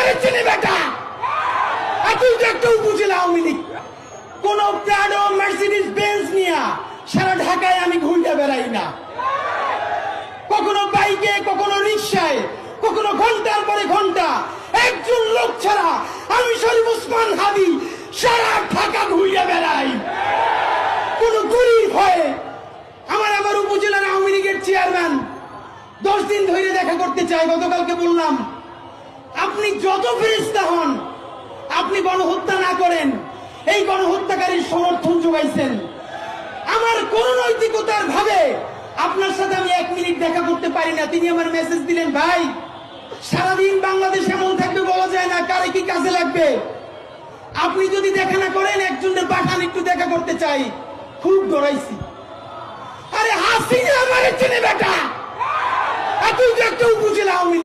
আমার চিনি বেটা, তুই তো একটা উপজেলা আওয়ামী লীগ। কোন প্রাডো মার্সিডিজ বেঞ্চ নিয়ে সারা ঢাকায় আমি ঘুরতে বেড়াই না, কখনো বাইকে, কখনো রিক্সায়, কখনো ঘন্টার পরে ঘন্টা। একজন লোক ছাড়া আমি শরীফ ওসমান হাদি সারা ঢাকা ঘুরে বেড়াই কোন গরিব হয়ে। আমার উপজেলার আওয়ামী লীগের চেয়ারম্যান 10 দিন ধরে দেখা করতে চাই। গতকালকে বললাম, আপনি যত ফেরেশতা হন, আপনি গণহত্যা না করেন, এই গণহত্যাকারীর সমর্থন যোগাইছেন। আমার কোন নৈতিকতার ভাবে আপনার সাথে আমি 1 মিনিট দেখা করতে পারি না। তিনি আমার মেসেজ দিলেন, ভাই সারাদিন বাংলাদেশ এমন থাকবে বলা যায় না, কারে কি কাজে লাগবে। আপনি যদি দেখা না করেন, একজনের পাঠান একটু দেখা করতে চাই। খুব ডরাইছি। আরে হাসিনা আমার চিনি বেটা, তুই তো একটা উপজেলা আওয়ামী